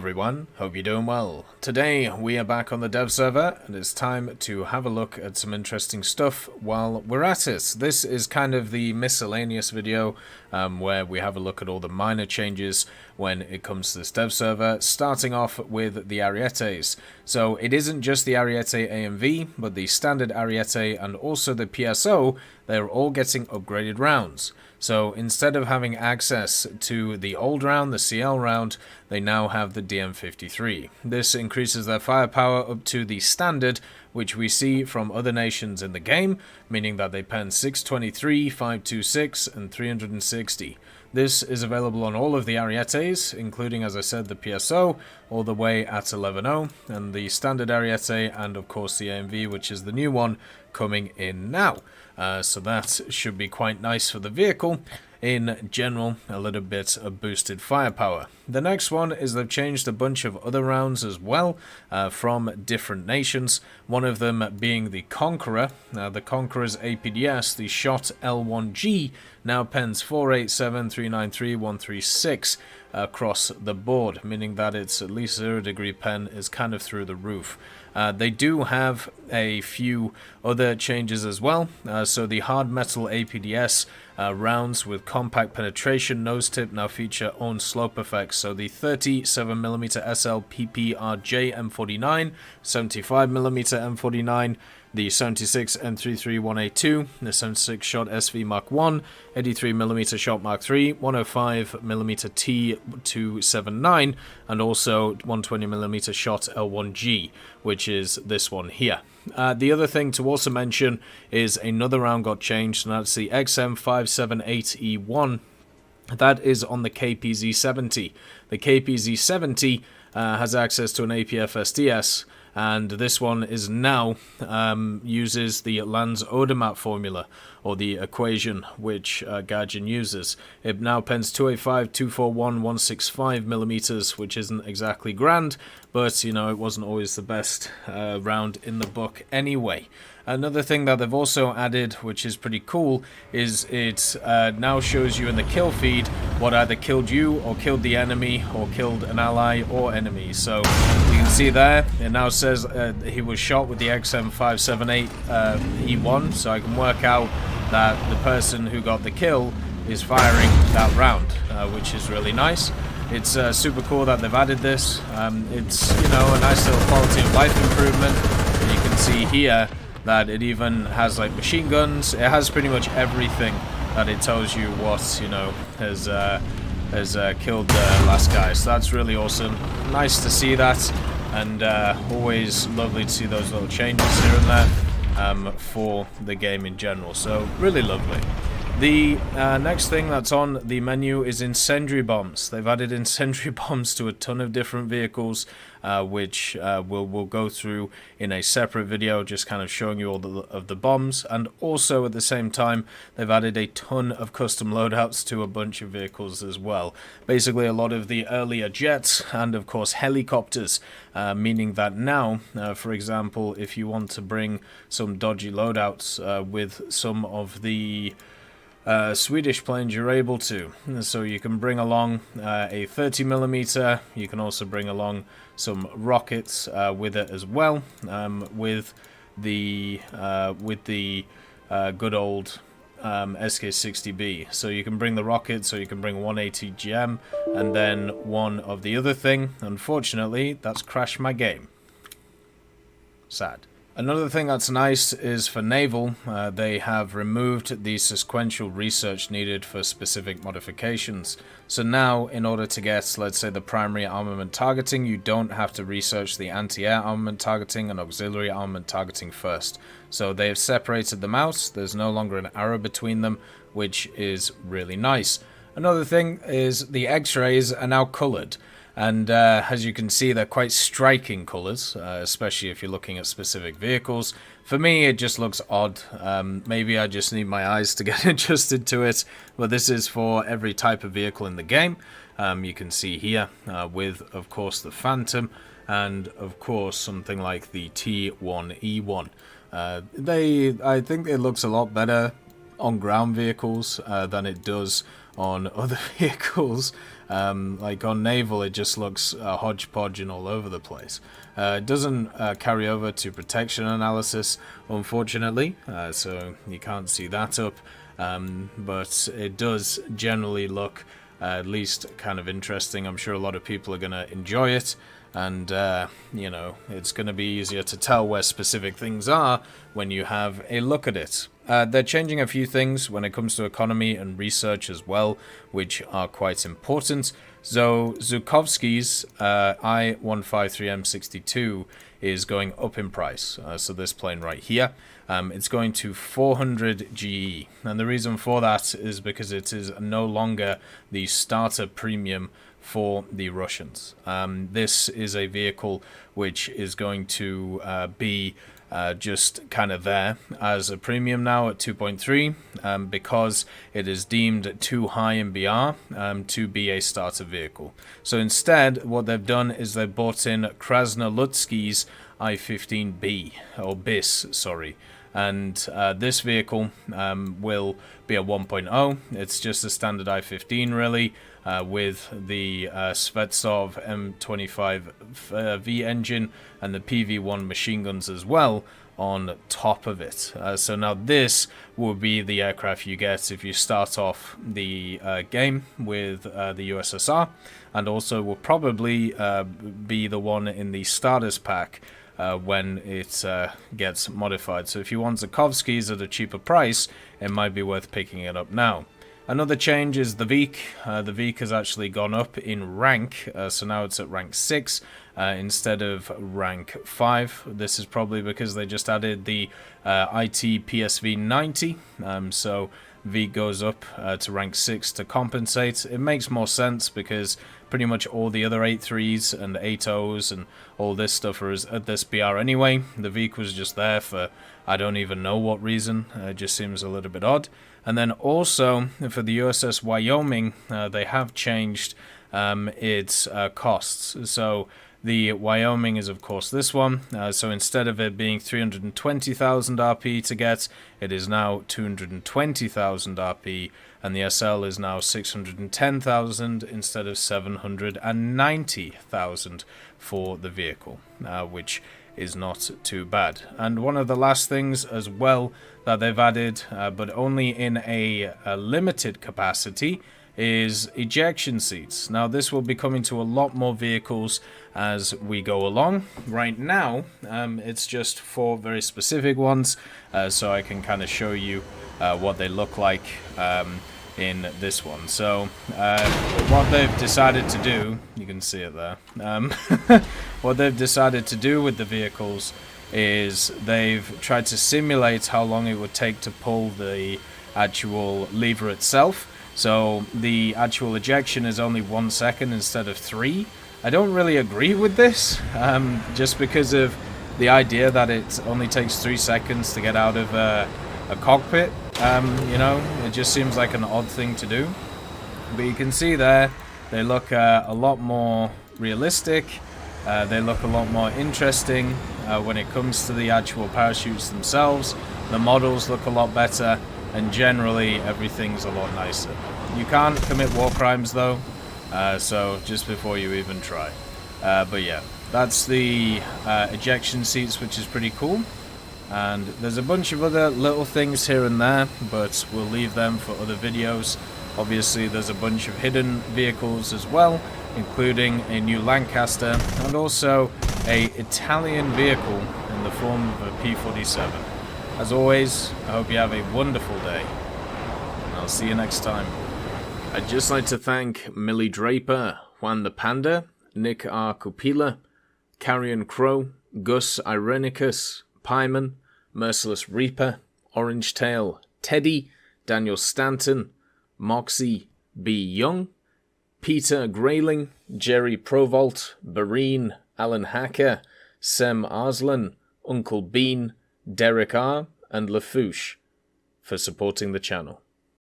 everyone, hope you're doing well. Today we are back on the dev server and it's time to have a look at some interesting stuff while we're at it. This is kind of the miscellaneous video where we have a look at all the minor changes when it comes to this dev server, starting off with the Arietes. So it isn't just the Ariete AMV, but the standard Ariete and also the PSO, they're all getting upgraded rounds. So instead of having access to the old round, the CL round, they now have the DM53. This increases their firepower up to the standard, which we see from other nations in the game, meaning that they pen 623, 526, and 360. This is available on all of the Arietes, including, as I said, the PSO, all the way at 11.0, and the standard Ariete, and of course the AMV, which is the new one coming in now. So that should be quite nice for the vehicle. In general, a little bit of boosted firepower. The next one is they've changed a bunch of other rounds as well from different nations. One of them being the Conqueror. The Conqueror's APDS, the Shot L1G, now pens 487, 393, 136 across the board, meaning that its at least 0 degree pen is kind of through the roof. They do have a few other changes as well. So the hard metal APDS rounds with compact penetration nose tip now feature own slope effects. So the 37mm SL PPRJ M49, 75mm M49, the 76 M331A2, the 76 shot SV Mark 1, 83mm shot Mark 3, 105mm T279, and also 120mm shot L1G, which is this one here. The other thing to also mention is another round got changed, and that's the XM578E1. That is on the KPZ-70. The KPZ-70 has access to an APF SDS, and this one is now uses the Lanz Odermatt formula, or the equation which Gaijin uses. It now pens 285, 241, 165mm, which isn't exactly grand, but you know, it wasn't always the best round in the book anyway. Another thing that they've also added, which is pretty cool, is it now shows you in the kill feed what either killed you or killed the enemy or killed an ally or enemy. So you can see there, it now says he was shot with the XM578 E1, so I can work out that the person who got the kill is firing that round, which is really nice. It's super cool that they've added this. It's, you know, a nice little quality of life improvement. And you can see here that it even has like machine guns. It has pretty much everything that it tells you what, you know, has killed the last guy. So that's really awesome. Nice to see that, and always lovely to see those little changes here and there for the game in general. So really lovely. The next thing that's on the menu is incendiary bombs. They've added incendiary bombs to a ton of different vehicles, which we'll go through in a separate video, just kind of showing you all of the bombs. And also at the same time, they've added a ton of custom loadouts to a bunch of vehicles as well. Basically a lot of the earlier jets and of course helicopters, meaning that now, for example, if you want to bring some dodgy loadouts with some of the Swedish planes, you're able to. So you can bring along a 30mm. You can also bring along some rockets with it as well, with the good old SK60B. So you can bring the rockets, or you can bring 180 GM, and then one of the other thing. Unfortunately, that's crashed my game. Sad. Another thing that's nice is for naval, they have removed the sequential research needed for specific modifications. So now, in order to get, let's say, the primary armament targeting, you don't have to research the anti-air armament targeting and auxiliary armament targeting first. So they have separated them out. There's no longer an arrow between them, which is really nice. Another thing is the X-rays are now colored. And as you can see, they're quite striking colors, especially if you're looking at specific vehicles. For me, it just looks odd. Maybe I just need my eyes to get adjusted to it. But this is for every type of vehicle in the game. You can see here with, of course, the Phantom and, of course, something like the T1E1. I think it looks a lot better on ground vehicles than it does on other vehicles. Like on naval, it just looks hodgepodge and all over the place. It doesn't carry over to protection analysis, unfortunately, so you can't see that up. But it does generally look at least kind of interesting. I'm sure a lot of people are going to enjoy it, and you know, it's going to be easier to tell where specific things are when you have a look at it. They're changing a few things when it comes to economy and research as well, which are quite important. So Zhukovsky's I-153M62 is going up in price. So this plane right here, it's going to 400 GE. And the reason for that is because it is no longer the starter premium for the Russians. This is a vehicle which is going to be just kind of there as a premium now at 2.3 because it is deemed too high in BR to be a starter vehicle. So instead, what they've done is they've bought in Krasnoludsky's I-15B, or BIS, sorry. And this vehicle will be a 1.0. It's just a standard I-15 really, with the Svetsov M25V engine and the PV-1 machine guns as well on top of it. So now this will be the aircraft you get if you start off the game with the USSR, and also will probably be the one in the starters pack when it gets modified. So if you want Zhukovsky's at a cheaper price, it might be worth picking it up now. Another change is the VEEK. The VEEK has actually gone up in rank, so now it's at rank 6 instead of rank 5. This is probably because they just added the IT PSV 90, so VEEK goes up to rank 6 to compensate. It makes more sense because pretty much all the other 8.3s and 8.0s and all this stuff are at this BR anyway. The VEEK was just there for I don't even know what reason. It just seems a little bit odd. And then also for the USS Wyoming, they have changed its costs. So the Wyoming is of course this one. So instead of it being 320,000 RP to get, it is now 220,000 RP, and the SL is now 610,000 instead of 790,000 for the vehicle, which is not too bad. And one of the last things as well that they've added, but only in a limited capacity, is ejection seats. Now this will be coming to a lot more vehicles as we go along. Right now it's just 4 very specific ones, so I can kind of show you what they look like in this one. So what they've decided to do, you can see it there, what they've decided to do with the vehicles is they've tried to simulate how long it would take to pull the actual lever itself. So the actual ejection is only 1 second instead of 3. I don't really agree with this, just because of the idea that it only takes 3 seconds to get out of a cockpit. You know, it just seems like an odd thing to do. But you can see there, they look a lot more realistic. They look a lot more interesting when it comes to the actual parachutes themselves. The models look a lot better, and generally everything's a lot nicer. You can't commit war crimes though, so just before you even try. But yeah, that's the ejection seats, which is pretty cool. And there's a bunch of other little things here and there, but we'll leave them for other videos. Obviously there's a bunch of hidden vehicles as well, including a new Lancaster and also a Italian vehicle in the form of a P-47. As always, I hope you have a wonderful day, and I'll see you next time. I'd just like to thank Millie Draper, Juan the Panda, Nick R. Kupila, Carrion Crow, Gus Irenicus, Pyman, Merciless Reaper, Orange Tail, Teddy, Daniel Stanton, Moxie B. Young, Peter Grayling, Jerry Provolt, Bareen, Alan Hacker, Sem Arslan, Uncle Bean, Derek R. and Lafouche for supporting the channel.